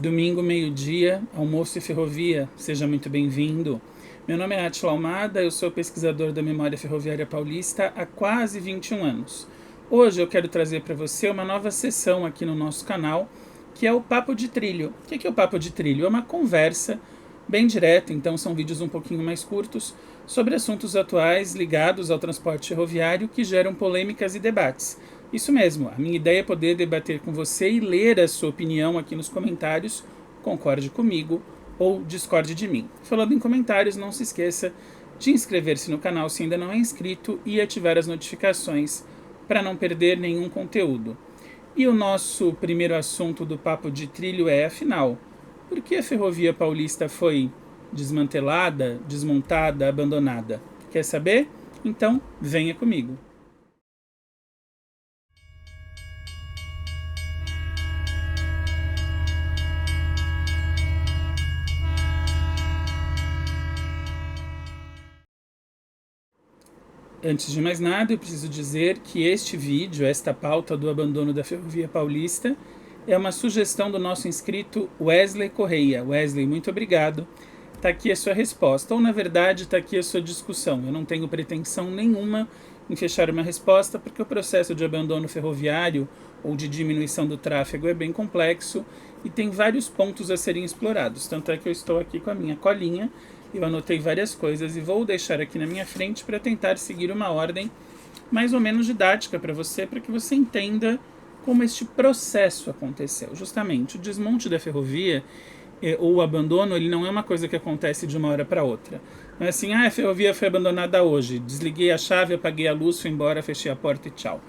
Domingo, meio-dia, almoço e ferrovia, seja muito bem-vindo. Meu nome é Átila Almada, eu sou pesquisador da Memória Ferroviária Paulista há quase 21 anos. Hoje eu quero trazer para você uma nova sessão aqui no nosso canal, que é o Papo de Trilho. O que é o Papo de Trilho? É uma conversa bem direta, então são vídeos um pouquinho mais curtos, sobre assuntos atuais ligados ao transporte ferroviário que geram polêmicas e debates. Isso mesmo, a minha ideia é poder debater com você e ler a sua opinião aqui nos comentários, concorde comigo ou discorde de mim. Falando em comentários, não se esqueça de inscrever-se no canal se ainda não é inscrito e ativar as notificações para não perder nenhum conteúdo. E o nosso primeiro assunto do Papo de Trilho é, afinal, por que a Ferrovia Paulista foi desmantelada, desmontada, abandonada? Quer saber? Então, venha comigo. Antes de mais nada, eu preciso dizer que este vídeo, esta pauta do abandono da Ferrovia Paulista, é uma sugestão do nosso inscrito Wesley Correia. Wesley, muito obrigado. Está aqui a sua resposta, ou na verdade está aqui a sua discussão. Eu não tenho pretensão nenhuma em fechar uma resposta, porque o processo de abandono ferroviário ou de diminuição do tráfego é bem complexo e tem vários pontos a serem explorados. Tanto é que eu estou aqui com a minha colinha, eu anotei várias coisas e vou deixar aqui na minha frente para tentar seguir uma ordem mais ou menos didática para que você entenda como este processo aconteceu. Justamente, o desmonte da ferrovia ou o abandono, ele não é uma coisa que acontece de uma hora para outra. Não é assim, a ferrovia foi abandonada hoje, desliguei a chave, apaguei a luz, fui embora, fechei a porta e tchau.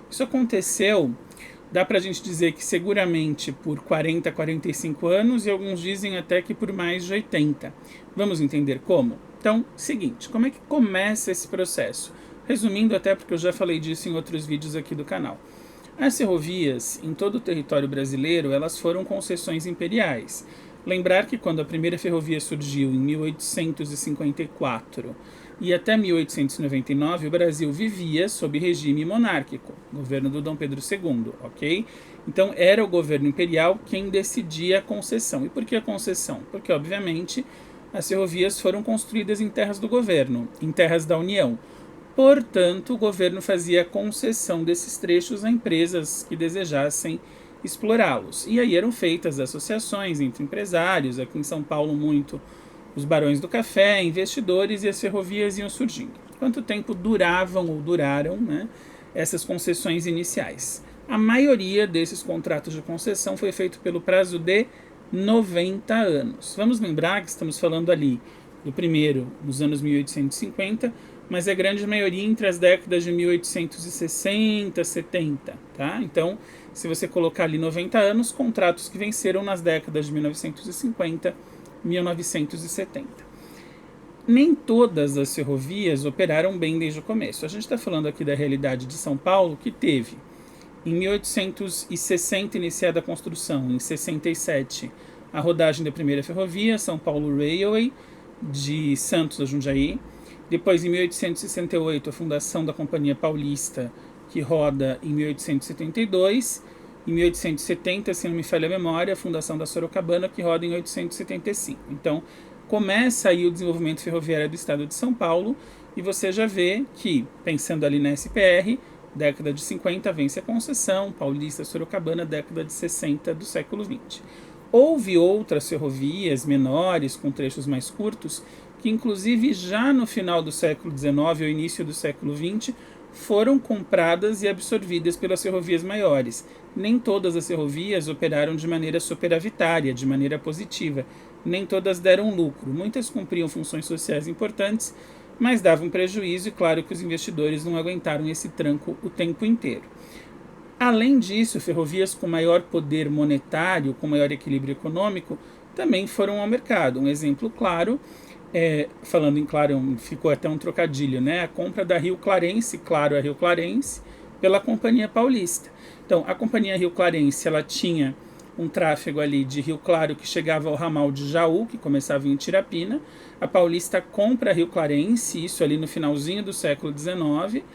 Isso aconteceu, dá pra gente dizer que seguramente por 40, 45 anos e alguns dizem até que por mais de 80. Vamos entender como? Então, seguinte, como é que começa esse processo? Resumindo, até porque eu já falei disso em outros vídeos aqui do canal. As ferrovias, em todo o território brasileiro, elas foram concessões imperiais. Lembrar que quando a primeira ferrovia surgiu em 1854 e até 1899, o Brasil vivia sob regime monárquico, governo do Dom Pedro II, ok? Então era o governo imperial quem decidia a concessão. E por que a concessão? Porque, obviamente, as ferrovias foram construídas em terras do governo, em terras da União. Portanto, o governo fazia a concessão desses trechos a empresas que desejassem explorá-los. E aí eram feitas associações entre empresários, aqui em São Paulo muito os barões do café, investidores, e as ferrovias iam surgindo. Quanto tempo duravam ou duraram, né, essas concessões iniciais? A maioria desses contratos de concessão foi feito pelo prazo de 90 anos. Vamos lembrar que estamos falando ali do primeiro nos anos 1850, mas a grande maioria entre as décadas de 1860 e 70, tá? Então, se você colocar ali 90 anos, contratos que venceram nas décadas de 1950 e 1970. Nem todas as ferrovias operaram bem desde o começo. A gente está falando aqui da realidade de São Paulo, que teve, em 1860, iniciada a construção, em 67, a rodagem da primeira ferrovia, São Paulo Railway, de Santos a Jundiaí. Depois, em 1868, a fundação da Companhia Paulista, que roda em 1872. Em 1870, se não me falha a memória, a fundação da Sorocabana, que roda em 1875. Então, começa aí o desenvolvimento ferroviário do estado de São Paulo, e você já vê que, pensando ali na SPR, década de 50 vence a concessão, Paulista, Sorocabana, década de 60 do século 20. Houve outras ferrovias menores, com trechos mais curtos, que inclusive já no final do século XIX ou início do século XX foram compradas e absorvidas pelas ferrovias maiores. Nem todas as ferrovias operaram de maneira superavitária, de maneira positiva. Nem todas deram lucro. Muitas cumpriam funções sociais importantes, mas davam prejuízo, e claro que os investidores não aguentaram esse tranco o tempo inteiro. Além disso, ferrovias com maior poder monetário, com maior equilíbrio econômico, também foram ao mercado. Um exemplo claro, falando em claro, ficou até um trocadilho, né? A compra da Rio Clarense, Claro a Rio Clarense, pela Companhia Paulista. Então, a Companhia Rio Clarense, ela tinha um tráfego ali de Rio Claro que chegava ao ramal de Jaú, que começava em Tirapina. A Paulista compra a Rio Clarense, isso ali no finalzinho do século XIX,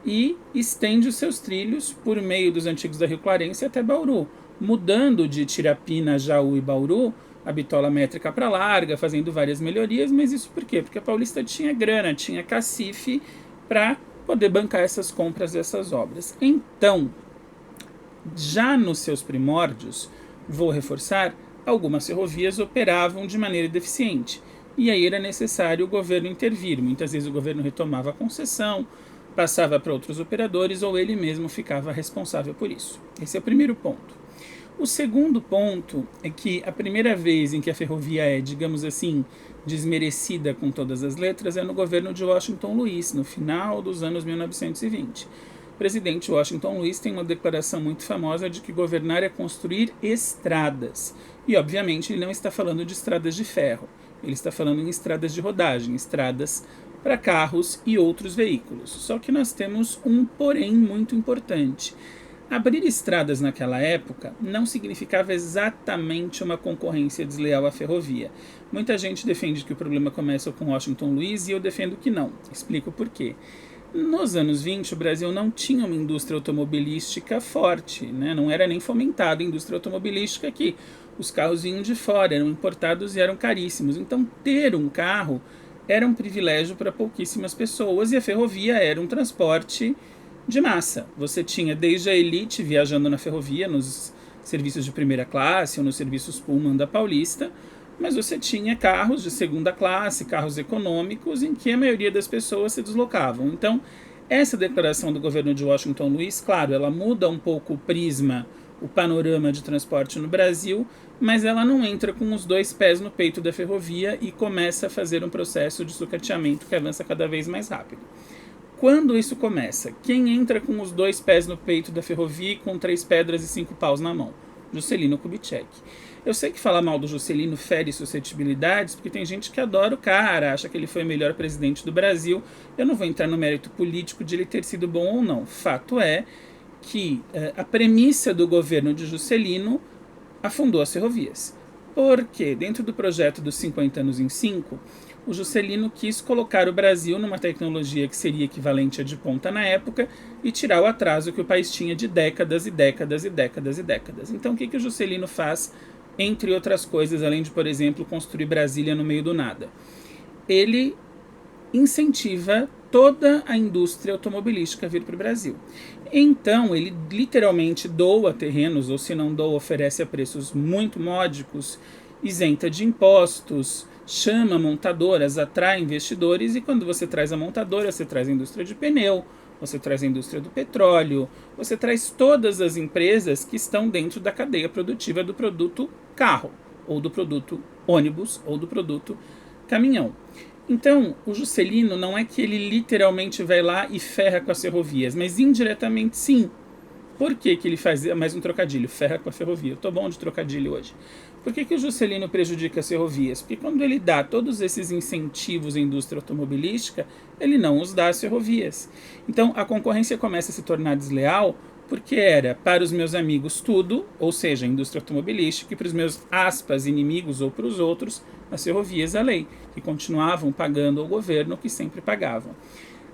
e estende os seus trilhos por meio dos antigos da Rio Clarense até Bauru, mudando de Tirapina, Jaú e Bauru a bitola métrica para larga, fazendo várias melhorias, mas isso por quê? Porque a Paulista tinha grana, tinha cacife para poder bancar essas compras dessas obras. Então, já nos seus primórdios, vou reforçar, algumas ferrovias operavam de maneira deficiente. E aí era necessário o governo intervir. Muitas vezes o governo retomava a concessão, passava para outros operadores ou ele mesmo ficava responsável por isso. Esse é o primeiro ponto. O segundo ponto é que a primeira vez em que a ferrovia é, digamos assim, desmerecida com todas as letras é no governo de Washington Luiz, no final dos anos 1920. O presidente Washington Luiz tem uma declaração muito famosa de que governar é construir estradas. E, obviamente, ele não está falando de estradas de ferro. Ele está falando em estradas de rodagem, estradas para carros e outros veículos. Só que nós temos um porém muito importante. Abrir estradas naquela época não significava exatamente uma concorrência desleal à ferrovia. Muita gente defende que o problema começa com Washington Luiz e eu defendo que não. Explico por quê. Nos anos 20, o Brasil não tinha uma indústria automobilística forte, né? Não era nem fomentada a indústria automobilística aqui. Os carros vinham de fora, eram importados e eram caríssimos. Então, ter um carro era um privilégio para pouquíssimas pessoas e a ferrovia era um transporte de massa. Você tinha desde a elite viajando na ferrovia, nos serviços de primeira classe ou nos serviços Pullman da Paulista, mas você tinha carros de segunda classe, carros econômicos, em que a maioria das pessoas se deslocavam. Então, essa declaração do governo de Washington Luiz, claro, ela muda um pouco o prisma, o panorama de transporte no Brasil, mas ela não entra com os dois pés no peito da ferrovia e começa a fazer um processo de sucateamento que avança cada vez mais rápido. Quando isso começa? Quem entra com os dois pés no peito da ferrovia e com 3 pedras e 5 paus na mão? Juscelino Kubitschek. Eu sei que falar mal do Juscelino fere suscetibilidades, porque tem gente que adora o cara, acha que ele foi o melhor presidente do Brasil. Eu não vou entrar no mérito político de ele ter sido bom ou não. Fato é que a premissa do governo de Juscelino afundou as ferrovias. Porque dentro do projeto dos 50 anos em 5, o Juscelino quis colocar o Brasil numa tecnologia que seria equivalente à de ponta na época e tirar o atraso que o país tinha de décadas e décadas e décadas e décadas. Então o que o Juscelino faz, entre outras coisas, além de, por exemplo, construir Brasília no meio do nada? Ele incentiva toda a indústria automobilística a vir para o Brasil. Então, ele literalmente doa terrenos, ou se não doa, oferece a preços muito módicos, isenta de impostos, chama montadoras, atrai investidores, e quando você traz a montadora, você traz a indústria de pneu, você traz a indústria do petróleo, você traz todas as empresas que estão dentro da cadeia produtiva do produto carro, ou do produto ônibus, ou do produto caminhão. Então, o Juscelino não é que ele literalmente vai lá e ferra com as ferrovias, mas indiretamente sim. Por que ele faz mais um trocadilho? Ferra com a ferrovia. Eu tô bom de trocadilho hoje. Por que o Juscelino prejudica as ferrovias? Porque quando ele dá todos esses incentivos à indústria automobilística, ele não os dá às ferrovias. Então, a concorrência começa a se tornar desleal porque era para os meus amigos tudo, ou seja, a indústria automobilística, e para os meus, aspas, inimigos ou para os outros, as ferrovias a lei, que continuavam pagando ao governo, que sempre pagavam.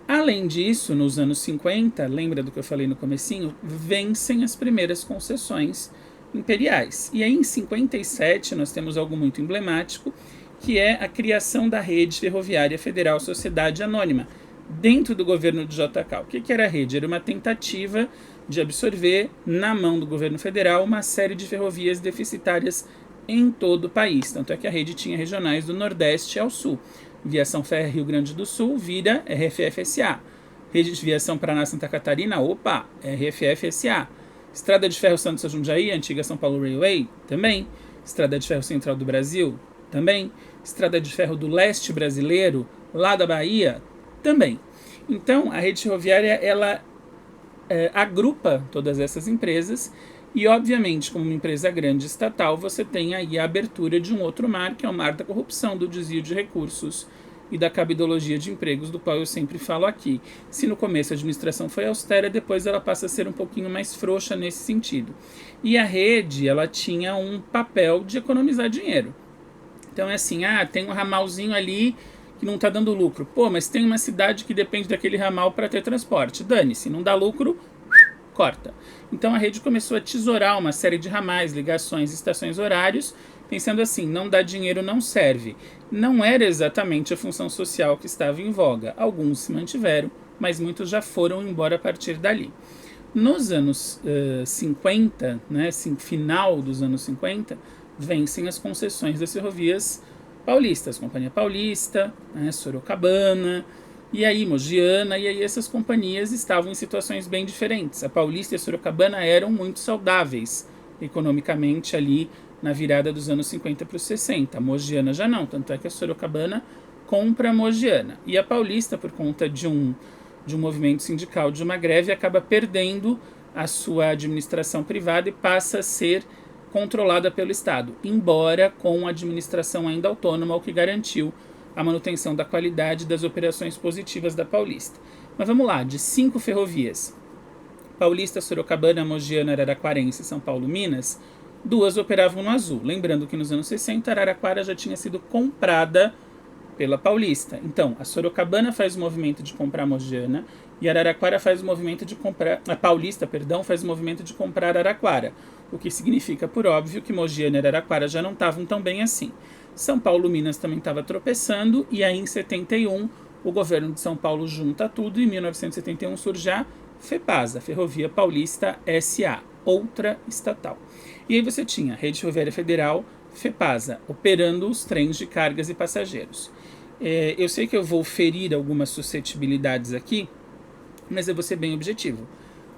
Além disso, nos anos 50, lembra do que eu falei no comecinho, vencem as primeiras concessões imperiais. E aí em 57 nós temos algo muito emblemático, que é a criação da Rede Ferroviária Federal Sociedade Anônima, dentro do governo de JK. O que era a rede? Era uma tentativa de absorver na mão do governo federal uma série de ferrovias deficitárias em todo o país. Tanto é que a rede tinha regionais do Nordeste ao Sul. Viação Ferro Rio Grande do Sul vira RFF-SA. Rede de Viação Paraná-Santa Catarina, opa, RFF-SA. Estrada de Ferro Santos a Jundiaí, antiga São Paulo Railway, também. Estrada de Ferro Central do Brasil, também. Estrada de Ferro do Leste Brasileiro, lá da Bahia, também. Então, a rede ferroviária, ela agrupa todas essas empresas e, obviamente, como uma empresa grande estatal, você tem aí a abertura de um outro mar, que é o mar da corrupção, do desvio de recursos e da cabidologia de empregos, do qual eu sempre falo aqui. Se no começo a administração foi austera, depois ela passa a ser um pouquinho mais frouxa nesse sentido. E a rede, ela tinha um papel de economizar dinheiro. Então é assim, tem um ramalzinho ali que não está dando lucro. Pô, mas tem uma cidade que depende daquele ramal para ter transporte. Dane-se, não dá lucro, corta. Então a rede começou a tesourar uma série de ramais, ligações, estações, horários, pensando assim, não dá dinheiro, não serve. Não era exatamente a função social que estava em voga. Alguns se mantiveram, mas muitos já foram embora a partir dali. Nos anos 50, né, final dos anos 50, vencem as concessões das ferrovias paulistas, Companhia Paulista, né, Sorocabana, e aí Mogiana, e aí essas companhias estavam em situações bem diferentes. A Paulista e a Sorocabana eram muito saudáveis economicamente ali na virada dos anos 50 para os 60. A Mogiana já não, tanto é que a Sorocabana compra a Mogiana. E a Paulista, por conta de um movimento sindical, de uma greve, acaba perdendo a sua administração privada e passa a ser controlada pelo Estado, embora com administração ainda autônoma, o que garantiu a manutenção da qualidade das operações positivas da Paulista. Mas vamos lá, de 5 ferrovias, Paulista, Sorocabana, Mogiana, Araraquarense, São Paulo, Minas, 2 operavam no azul. Lembrando que nos anos 60 Araraquara já tinha sido comprada pela Paulista. Então, a Sorocabana faz o movimento de comprar Mogiana e a Araraquara faz o movimento de comprar... A Paulista, perdão, faz o movimento de comprar Araraquara, o que significa, por óbvio, que Mogiana e Araraquara já não estavam tão bem assim. São Paulo, Minas também estava tropeçando, e aí em 71 o governo de São Paulo junta tudo e em 1971 surge a FEPASA, Ferrovia Paulista S.A., outra estatal. E aí você tinha a Rede Ferroviária Federal, FEPASA, operando os trens de cargas e passageiros. Eu sei que eu vou ferir algumas suscetibilidades aqui, mas eu vou ser bem objetivo.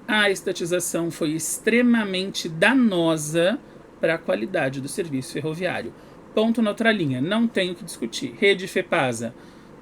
A estatização foi extremamente danosa para a qualidade do serviço ferroviário. Ponto na outra linha, não tenho que discutir. Rede FEPASA,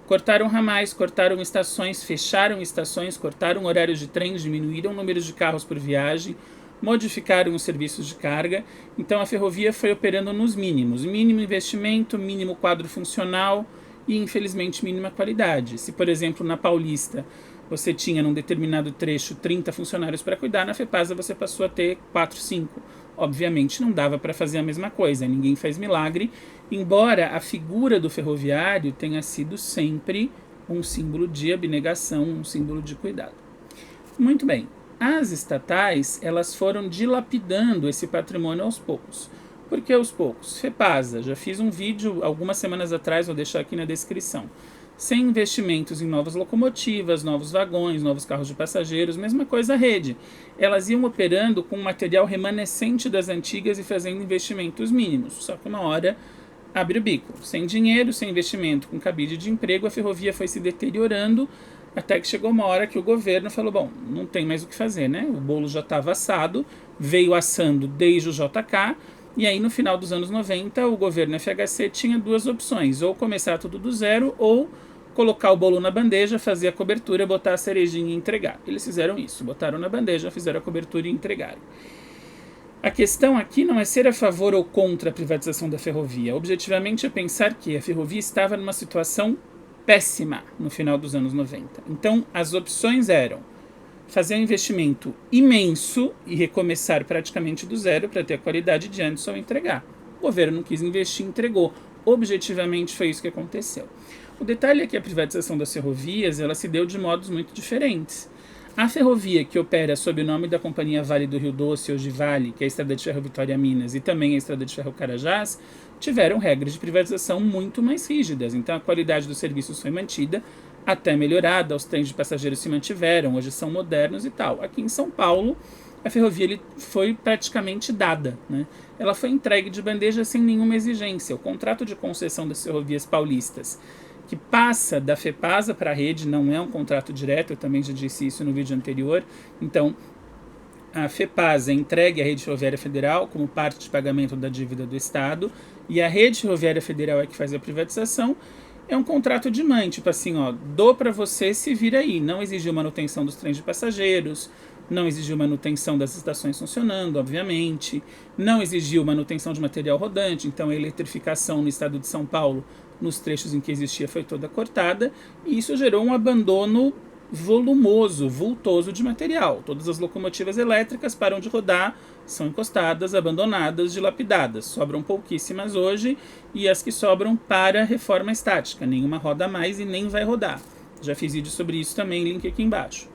cortaram ramais, cortaram estações, fecharam estações, cortaram horários de trens, diminuíram números de carros por viagem, modificaram os serviços de carga. Então a ferrovia foi operando nos mínimos. Mínimo investimento, mínimo quadro funcional e, infelizmente, mínima qualidade. Se, por exemplo, na Paulista você tinha num determinado trecho 30 funcionários para cuidar, na FEPASA você passou a ter 4, 5. Obviamente não dava para fazer a mesma coisa, ninguém faz milagre, embora a figura do ferroviário tenha sido sempre um símbolo de abnegação, um símbolo de cuidado. Muito bem, as estatais elas foram dilapidando esse patrimônio aos poucos. Por que aos poucos? FEPASA, já fiz um vídeo algumas semanas atrás, vou deixar aqui na descrição. Sem investimentos em novas locomotivas, novos vagões, novos carros de passageiros, mesma coisa a rede. Elas iam operando com material remanescente das antigas e fazendo investimentos mínimos. Só que uma hora abre o bico. Sem dinheiro, sem investimento, com cabide de emprego, a ferrovia foi se deteriorando até que chegou uma hora que o governo falou, bom, não tem mais o que fazer, né? O bolo já estava assado, veio assando desde o JK, e aí no final dos anos 90 o governo FHC tinha 2 opções, ou começar tudo do zero, ou colocar o bolo na bandeja, fazer a cobertura, botar a cerejinha e entregar. Eles fizeram isso, botaram na bandeja, fizeram a cobertura e entregaram. A questão aqui não é ser a favor ou contra a privatização da ferrovia. Objetivamente é pensar que a ferrovia estava numa situação péssima no final dos anos 90. Então as opções eram fazer um investimento imenso e recomeçar praticamente do zero para ter a qualidade de antes ou entregar. O governo não quis investir e entregou. Objetivamente foi isso que aconteceu. O detalhe é que a privatização das ferrovias ela se deu de modos muito diferentes. A ferrovia que opera sob o nome da Companhia Vale do Rio Doce, hoje Vale, que é a Estrada de Ferro Vitória Minas e também a Estrada de Ferro Carajás, tiveram regras de privatização muito mais rígidas. Então a qualidade dos serviços foi mantida, até melhorada, os trens de passageiros se mantiveram, hoje são modernos e tal. Aqui em São Paulo, a ferrovia foi praticamente dada, né? Ela foi entregue de bandeja sem nenhuma exigência. O contrato de concessão das ferrovias paulistas, que passa da FEPASA para a rede, não é um contrato direto, eu também já disse isso no vídeo anterior. Então, a FEPASA é entregue à Rede Ferroviária Federal como parte de pagamento da dívida do Estado, e a Rede Ferroviária Federal é que faz a privatização. É um contrato de mãe, tipo assim, ó, dou para você, se vira aí. Não exigiu manutenção dos trens de passageiros, não exigiu manutenção das estações funcionando, obviamente, não exigiu manutenção de material rodante, então a eletrificação no estado de São Paulo, nos trechos em que existia, foi toda cortada, e isso gerou um abandono volumoso, vultoso de material. Todas as locomotivas elétricas param de rodar, são encostadas, abandonadas, dilapidadas. Sobram pouquíssimas hoje, e as que sobram para reforma estática. Nenhuma roda mais e nem vai rodar. Já fiz vídeo sobre isso também, link aqui embaixo.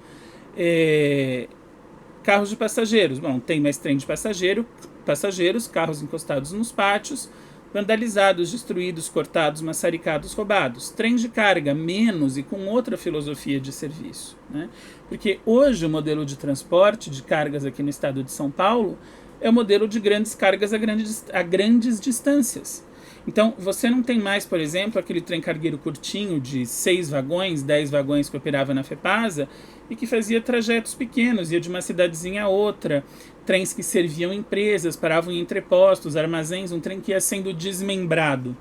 carros de passageiros. Bom, tem mais trem de passageiros, carros encostados nos pátios, vandalizados, destruídos, cortados, maçaricados, roubados. Trens de carga, menos e com outra filosofia de serviço, né? Porque hoje o modelo de transporte de cargas aqui no estado de São Paulo é o modelo de grandes cargas a grandes distâncias. Então, você não tem mais, por exemplo, aquele trem cargueiro curtinho de 6 vagões, 10 vagões que operava na FEPASA e que fazia trajetos pequenos, ia de uma cidadezinha a outra, trens que serviam empresas, paravam em entrepostos, armazéns, um trem que ia sendo desmembrado.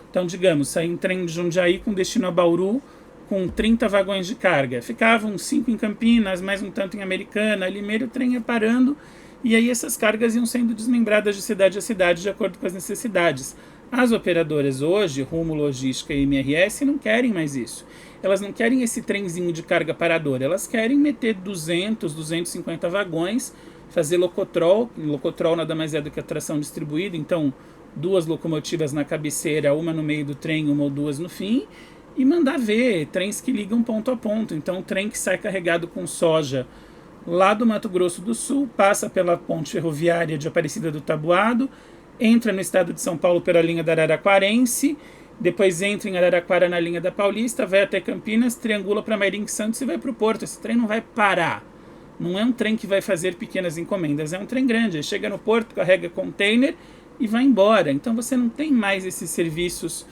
Então, digamos, saía um trem de Jundiaí com destino a Bauru, com 30 vagões de carga. Ficavam 5 em Campinas, mais um tanto em Americana, ali meio o trem ia parando, e aí essas cargas iam sendo desmembradas de cidade a cidade de acordo com as necessidades. As operadoras hoje, Rumo Logística e MRS, não querem mais isso. Elas não querem esse trenzinho de carga paradora, elas querem meter 200, 250 vagões, fazer locotrol. Locotrol nada mais é do que a tração distribuída, então 2 locomotivas na cabeceira, uma no meio do trem, uma ou 2 no fim, e mandar ver trens que ligam ponto a ponto. Então o trem que sai carregado com soja lá do Mato Grosso do Sul, passa pela ponte ferroviária de Aparecida do Taboado, entra no estado de São Paulo pela linha da Araraquarense, depois entra em Araraquara na linha da Paulista, vai até Campinas, triangula para Mairim Santos e vai para o Porto. Esse trem não vai parar. Não é um trem que vai fazer pequenas encomendas, é um trem grande. Ele chega no porto, carrega container e vai embora. Então você não tem mais esses serviços,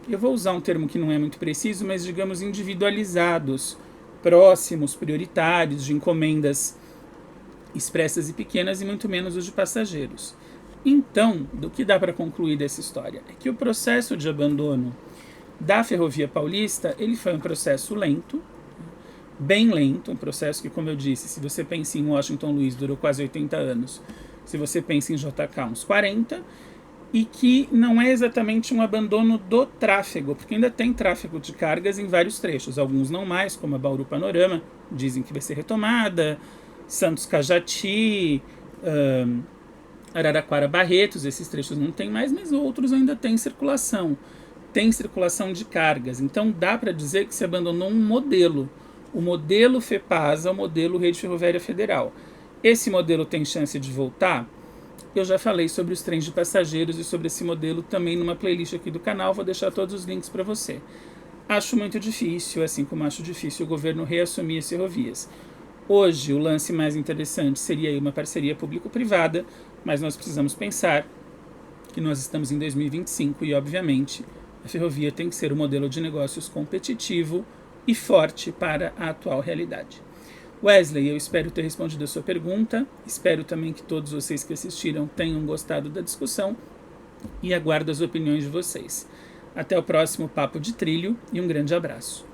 eu vou usar um termo que não é muito preciso, mas digamos individualizados, próximos, prioritários, de encomendas expressas e pequenas, e muito menos os de passageiros. Então, do que dá para concluir dessa história é que o processo de abandono da Ferrovia Paulista, ele foi um processo lento, bem lento, um processo que, como eu disse, se você pensa em Washington Luiz, durou quase 80 anos, se você pensa em JK, uns 40, e que não é exatamente um abandono do tráfego, porque ainda tem tráfego de cargas em vários trechos, alguns não mais, como a Bauru Panorama, dizem que vai ser retomada, Santos Cajati, Araraquara Barretos, esses trechos não tem mais, mas outros ainda têm circulação de cargas. Então dá para dizer que se abandonou um modelo, o modelo FEPASA, o modelo Rede Ferroviária Federal. Esse modelo tem chance de voltar? Eu já falei sobre os trens de passageiros e sobre esse modelo também numa playlist aqui do canal, vou deixar todos os links para você. Acho muito difícil, assim como acho difícil o governo reassumir as ferrovias. Hoje, o lance mais interessante seria uma parceria público-privada, mas nós precisamos pensar que nós estamos em 2025 e, obviamente, a ferrovia tem que ser um modelo de negócios competitivo e forte para a atual realidade. Wesley, eu espero ter respondido a sua pergunta, espero também que todos vocês que assistiram tenham gostado da discussão e aguardo as opiniões de vocês. Até o próximo Papo de Trilho e um grande abraço.